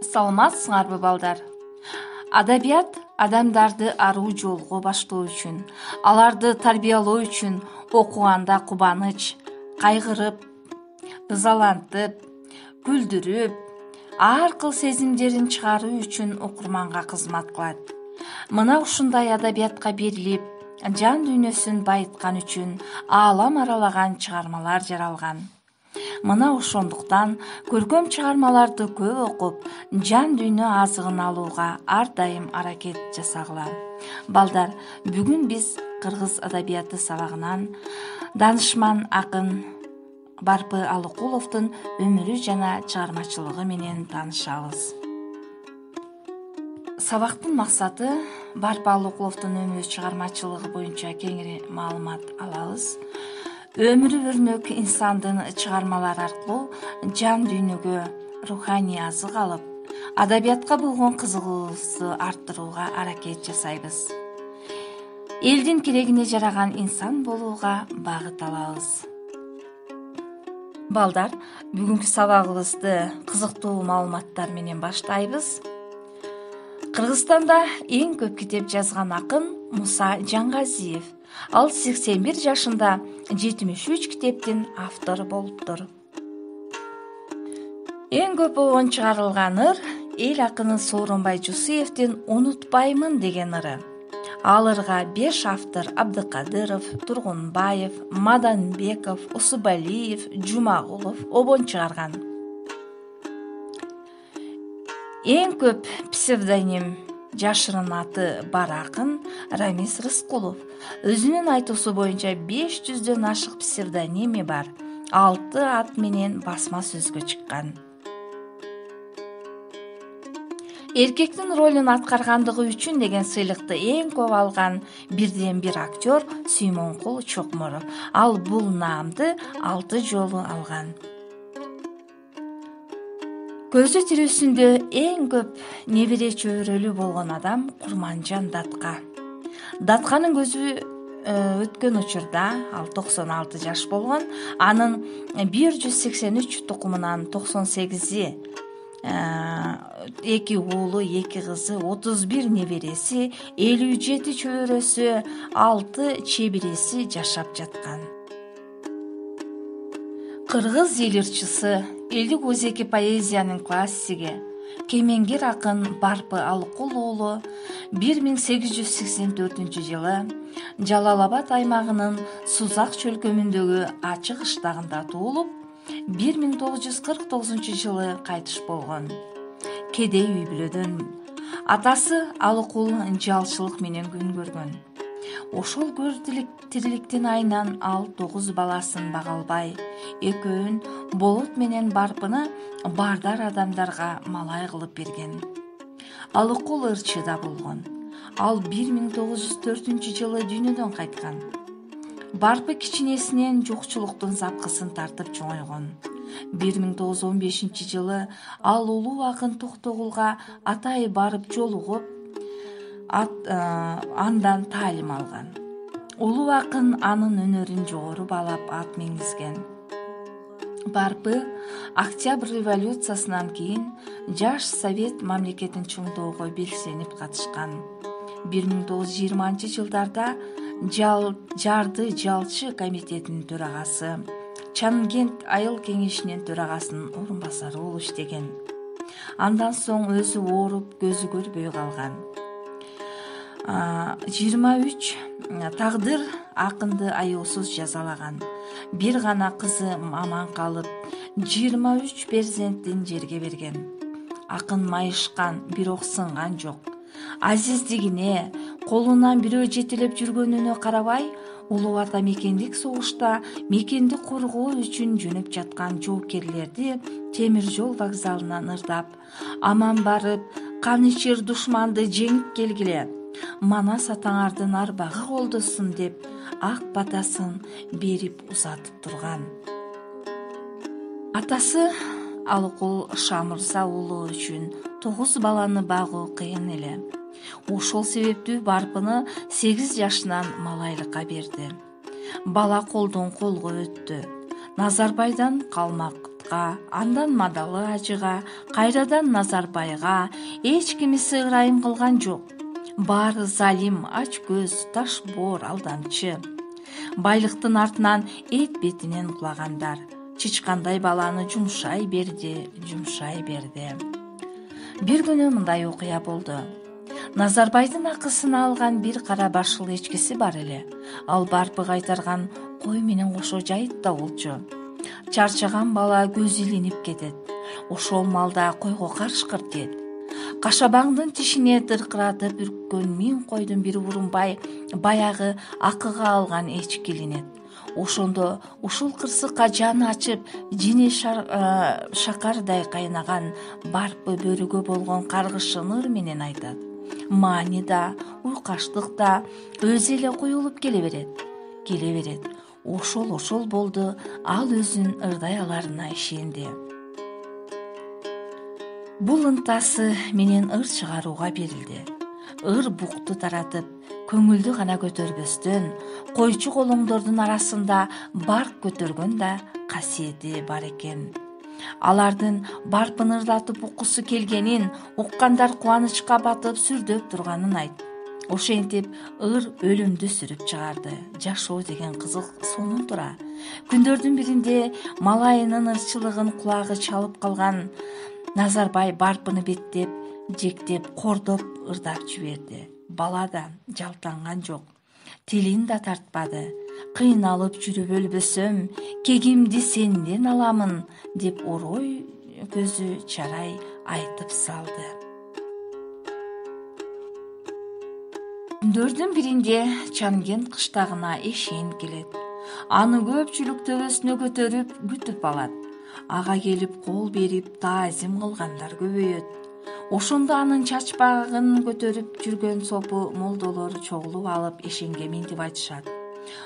Саламатсыңарбы балдар? Адабият адамдарды аруу жолго баштоо үчүн, аларды тарбиялоо үчүн окуганда кубаныч, кайгырып, ызалантып, күлдүрүп, ар кыл сезимдерин чыгаруу үчүн окурманга кызмат кылат. Мына ушундай адабиятка берилип, жан дүйнөсүн байыткан үчүн аалам аралаган чыгармалар жаралган. Мына ошондуктан көркөм чыгармаларды көп окуп, жан дүйнө азыгын алууга ар дайым аракет жасагыла. Балдар, бүгүн биз кыргыз адабияты сабагынан данышман акын Барпы Алыкуловдун өмүрү жана чыгармачылыгы менен таанышабыз. Сабактын максаты Барпы Алыкуловдун өмүрү чыгармачылыгы боюнча кеңири маалымат алабыз. Өмүрү өрнөк инсандын чыгармалары аркылуу жан дүйнөгө руханий азык алып, адабиятка болгон кызыгуубузду арттырууга аракет жасайбыз. Элдин керегине жараган инсан болууга багыт алабыз. Балдар, бүгүнкү сабагыбызды кызыктуу маалыматтар менен баштайбыз. Кыргызстанда эң көп китеп жазган акын Муса Жаңгазиев. Ал 81 жашында 73 китептин автору болуптур. Эң көп болгон чыгарылган ыр эл акыны Сооронбай Жусуевдин «Унутпаймын» деген ыры. Ал ырга 5 автор Абдыкадыров, Тургунбаев, Маданбеков, Усубалиев, Жумагулов обон чыгарган. Эң көп псевдоним жашырын аты бар акын Рамис Рыскулов. Өзүнүн айтуусу боюнча 500дөн ашык псевдоними бар. 6 ат менен басма сөзгө чыккан. Эркектин ролун аткаргандыгы үчүн деген сыйлыкты эң көп алган бирден бир актер Сүймөнкул Чокморов. Ал бул наамды 6 жолу алган. Көзү тирүүсүндө эң көп небере чөбөрөлүү болгон адам Курманжан Датка. Датканын көзү өткөн учурда ал 96 жаш болгон. Анын 183 тукумунан 98 2 уулу, 2 кызы, 31 небереси, 57 чөбөрөсү, 6 чебиреси жашап жаткан. Кыргыз эл ырчысы, элдик өзеки поэзиянын классиги, кемеңгер акын Барпы Алыкул уулу 1884 жылы Жалал-Абад аймагынын Сузак чөлкөмүндөгү ачык ыштагында туулуп, 1949 жылы кайтыш болгон. Кедей үй бүлөдөн. Атасы Алыкул жалчылык менен күн көргөн. Ошол көр тириликтин айынан ал 9 баласын бага албай, экөөнүн Болот менен Барпыны бардар адамдарга малай кылып берген. Алыкул ырчы да болгон. Ал 1904 жылы дүйнөдөн кайткан. Барпы кичинесинен жокчулуктун запкысын тартып чоңойгон. 1915 жылы ал улуу акын Токтогулга атайы барып жолугуп, андан таалим алган. Улуу акын анын өнөрүн жогору баалап ат мингизген. Барпы Октябрь революциясынан кийин жаш совет мамлекетин чоңдоого белсенип катышкан. 1920 жылдарда Жарды жалчы комитетинин төрагасы, Чангент айыл кеңешинин төрагасынын орун басары болуп иштеген. Андан соң өзү ооруп, көзү көрбөй калган. 23 тагдыр акынды аяусуз жазалаган. Бир гана кызы аман калып, 23 перзентин жерге берген. Акын майышкан, бирок сынган жок. Азиздигине, колунан бирөө жетелеп жүргөнүнө карабай, улуу ата мекендик согушта мекенди коргоо үчүн жөнөп жаткан жоокерлерди темир жол вокзалынан ырдап, аман барып, кан ичер душманды жеңип келгиле, Манас атаңардын арбагы колдосун деп, ак батасын берип узатып турган. Атасы Алыкул Шамырза уулу үчүн 9 баланы багуу кыйын эле. Ошол себептүү Барпыны 8 жашынан малайлыкка берди. Бала колдон колго өттү. Назарбайдан Талгатка, андан Мадалы ажыга, кайрадан Назарбайга эч кимиси ырайым кылган жок. Баары залим, ач көз, таш боор, алдамчы. Байлыктын артынан эт бетинен кулагандар. Чычкандай баланы жумшай берди. Бир күнү мындай окуя болду. Назарбайдын акысын алган бир кара башыл эчкиси бар эле. Ал барпы кайтарган кой менен кошо жайытта болчу. Чарчаган бала көзү илинип кетет. Ошол малда койго карышкыр тиет. Кашабаңдын тишине дыркыратып үрккөн 1000 койдун бири урунбай баягы акыга алган эчки илинет. Ошондо ушул кырсыкка жаны ачып, жини шакардай кайнаган барпы бөрүгө болгон каргышын ыр менен айтат. Маани да, уйкаштык да өзү эле куюлуп келе берет. Ошол болду, ал өзүн ырдай аларына ишенди. Бул ынтасы менен ыр чыгарууга берилди. Ыр букту таратып, көңүлдү гана көтөрбөстөн, койчу колоңдордун арасында барк көтөргөн да касиети бар экен. Алардын барпын ырдатып уккусу келгенин, уккандар кубанычка батып сүрдөп турганын айт. Ошентип ыр өлүмдү сүрүп чыгарды. Жашоо деген кызык сонун тура. Күндөрдүн биринде малайынын ырчылыгын кулагы чалып калган Назарбай барпыны беттеп, жектеп, кордоп ырдап жиберди. Бала да жалтанган жок. Тилин да тартпады. Кыйналып жүрүп өлбөсөм, кегимди сенден аламын, деп орой көзү чарай айтып салды. Күндөрдүн биринде Чангент кыштагына эшен келет. Аны көпчүлүк төбөсүнө көтөрүп күтүп алат. Ага келип кол берип таазим кылгандар көбөйөт. Ошондо анын чачпагын көтөрүп жүргөн сопу молдолор чогулуп алып эшенге минтип айтышат.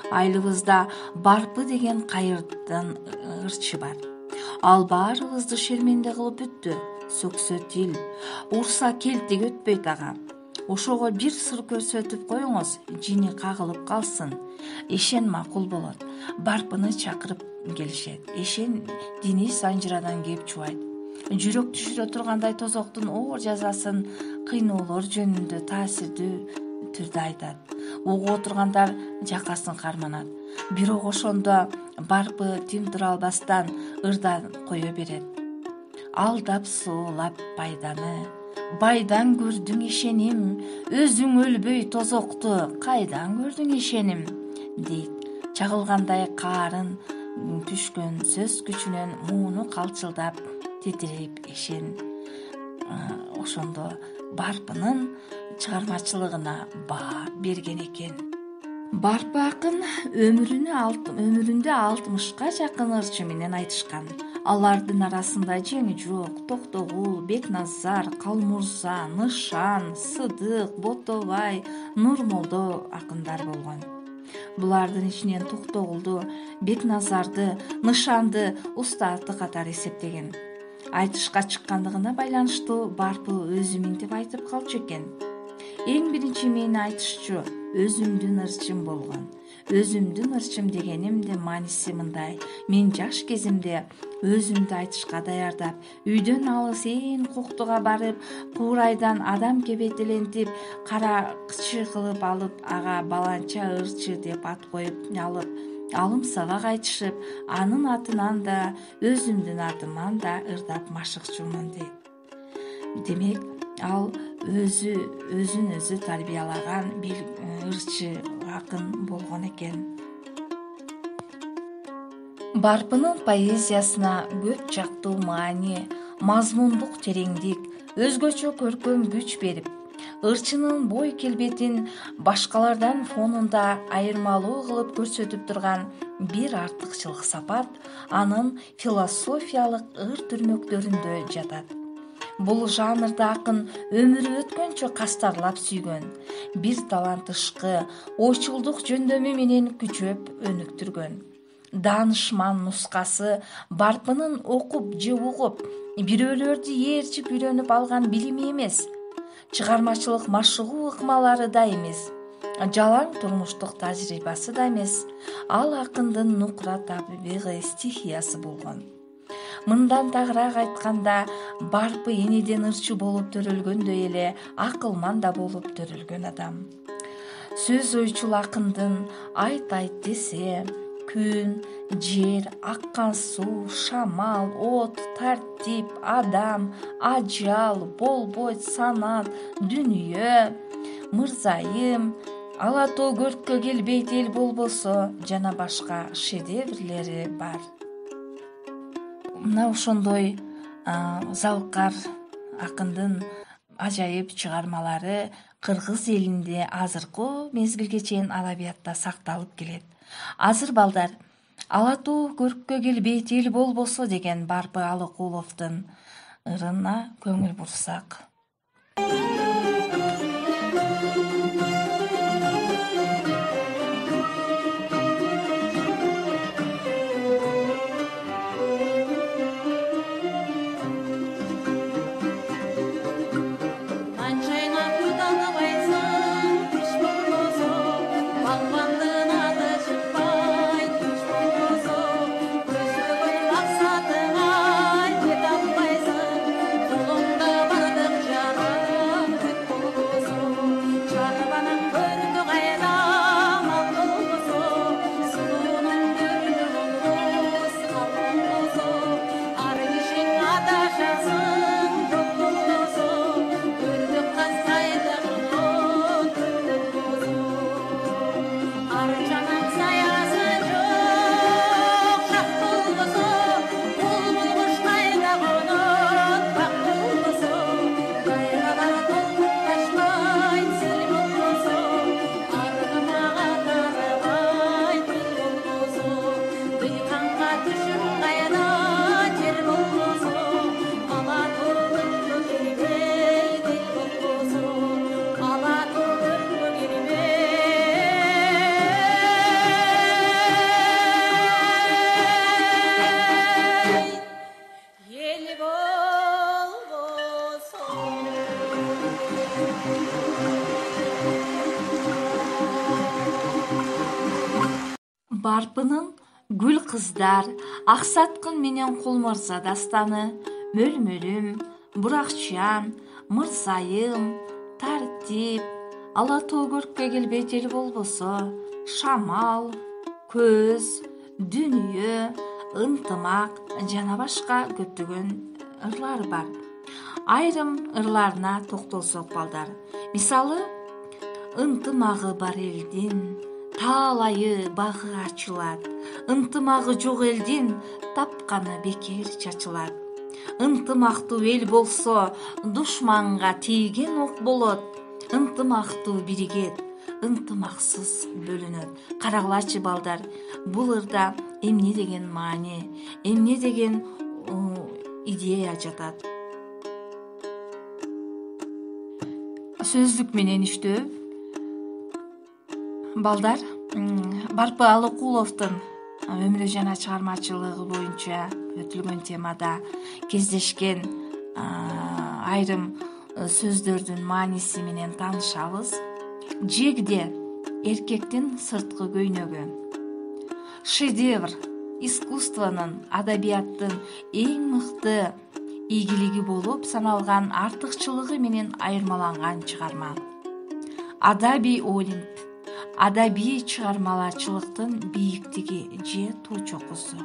Айылыбызда барпы деген кайырдан ырчы бар. Ал баарыбызды шерменде кылып бүттү. Сөксө тил, урса келтик өтпөйт ага. Ошого бир сыр көрсөтүп коюңуз, жини кагылып калсын. Эшен макул болот. Барпыны чакырып келишет. Эшен дини санжырадан кеп чубайт. Жүрөк түшүрө тургандай тозоктун оор жазасын кыйноолор жөнүндө таасирдүү түрдө айтат. Угуп отургандар жакасын карманат. Бирок ошондо барпы тим тура албастан ырдан кое берет. Алдап суулап байдан көрдүң ишеним, өзүң өлбөй тозокту кайдан көрдүң ишеним, дейт. Чагылгандай каарын түшкөн сөз күчүнөн мууну калчылдап титирейп эшен. Ошондо барпынын чыгармачылыгына баа берген экен. Барпы акын өмүрүндө 60ка жакын ырчы менен айтышкан. Алардын арасында Жеңи Жок, Токтогул, Бекназар, Калмурза, Нышан, Сыдык, Ботобай, Нурмолдо акындар болгон. Булардын ичинен Токтогулду, Бекназарды, Нышанды устаты катары эсептеген. Айтышка чыккандыгына байланыштуу барпы өзү минтип айтып калчу экен. Эң биринчи мени айтышчу өзүмдүн ырчым болгон. Өзүмдүн ырчым дегенимдин мааниси мындай: мен жаш кезимде өзүмдү айтышка даярдап, үйдөн алыс ээн коктуга барып, куурайдан адам кебетелентип, каракчы кылып алып, ага баланча ырчы деп ат коюп алып, алым сабак айтышып, анын атынан да, өзүмдүн атыман да ырдап машыкчумун дейт. Демек, ал өзүн өзү тарбиялаган бир ырчы акын болгон экен. Барпынын поэзиясына көп жактуу маани, мазмундук тереңдик, өзгөчө көркөм күч берип, ырчынын бой келбетин башкалардан фонунда айырмалуу кылып көрсөтүп турган бир артыкчылык сапат анын философиялык ыр түрмөктөрүндө жатат. Бул жанрда акын өмүрү өткөнчө кастарлап сүйгөн, бир талантышкы, ойчулдук жөндөмү менен күчөп өнүктүргөн. Данышман нускасы барпынын окуп же угуп, бирөөлөрдү ээрчип үйрөнүп алган билими эмес, чыгармачылык машыгуу ыкмалары да эмес, жалаң турмуштук тажрыйбасы да эмес, ал акындын нукура табигый стихиясы болгон. Мындан тагыраак айтканда, Барпы энеден ырчы болуп төрөлгөндөй эле акылман да болуп төрөлгөн адам. Сөз ойчул акындын айт десе, күн, жер, аккан суу, шамал, от, тартип, адам, ажал, болбойт, санат, дүнүйө, мырзайым, ала тоо көрккө келбейт эл болбосо жана башка шедеврлери бар. Мына ошондой залкар акындын ажайып чыгармалары кыргыз элинде азыркы мезгилге чейин адабиятта сакталып келет. Азыр балдар, ала тоо көрккө келбейт эл болбосо деген Барпы Алыкуловдун ырына көңүл бурсак. Барпынын Гүл кыздар, Аксаткын менен Кулмырза дастаны, Мөлмөлүм, Буракчан, Мырзайым, Тартип, Ала тоо көрккө келбейт эл болбосо, Шамал, Көз, Дүнүйө, Ынтымак жана башка көптөгөн ырлар бар. Айрым ырларына токтолсок балдар. Мисалы, ынтымагы бар элдин таалайы багы ачылат. Ынтымагы жок элдин тапканы бекер чачылат. Ынтымактуу эл болсо душманга тийген ок болот. Ынтымактуу биригет, ынтымаксыз бөлүнөт. Карагылачы балдар, бул ырда эмне деген маани, эмне деген идея жатат. Сөздүк менен иштөө. Балдар, Барпы Алыкуловдун өмүрү жана чыгармачылыгы боюнча өтүлгөн темада кездешкен айрым сөздөрдүн мааниси менен таанышабыз. Жегде эркектин сырткы көйнөгү. Шедевр искусствонун, адабияттын эң мыкты ийгилиги болуп саналган артыкчылыгы менен айырмаланган чыгарма. Адабий олимп, адабий чыгармачылыктын бийиктиги же туу чокусу.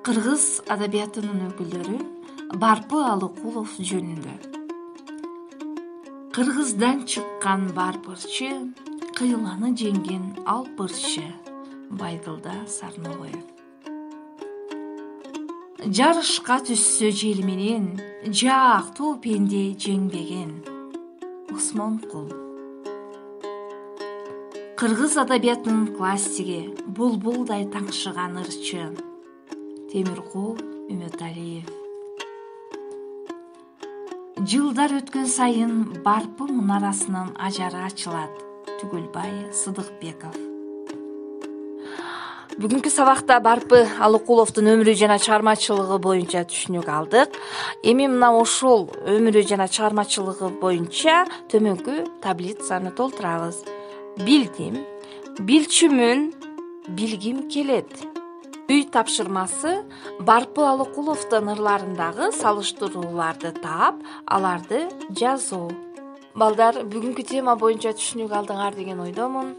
Кыргыз адабиятынын өкүлдөрү Барпы Алыкулов жөнүндө. Кыргыздан чыккан барпырчы, кыйланы жеңген алпырчы. Байдылда Сарнобаев. Жарышка түссө жел менен, жаактуу пенде жеңбеген. Усмонкул. Кыргыз адабиятынын классиги, булбулдай таңшыган ырчы. Темиркул Үмөталиев. Жылдар өткөн сайын Барпы мунарасынын ажары ачылат. Түгүлбай Сыдыкбеков. Бүгүнкү сабакта Барпы Алыкуловдун өмүрү жана чыгармачылыгы боюнча түшүнүк алдык. Эми мына ошол өмүрү жана чыгармачылыгы боюнча төмөнкү таблицаны толтурабыз. Билдим, билчүмүн, билгим келет. Үй тапшырмасы Барпыл Алыкуловдун ырларындагы салыштырууларды таап, аларды жазуу. Балдар, бүгүнкү тема боюнча түшүнүк алдыңар деген ойдомун.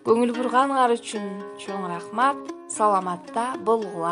Көңүл бурганыңар үчүн чоң рахмат. Саламатта болгула.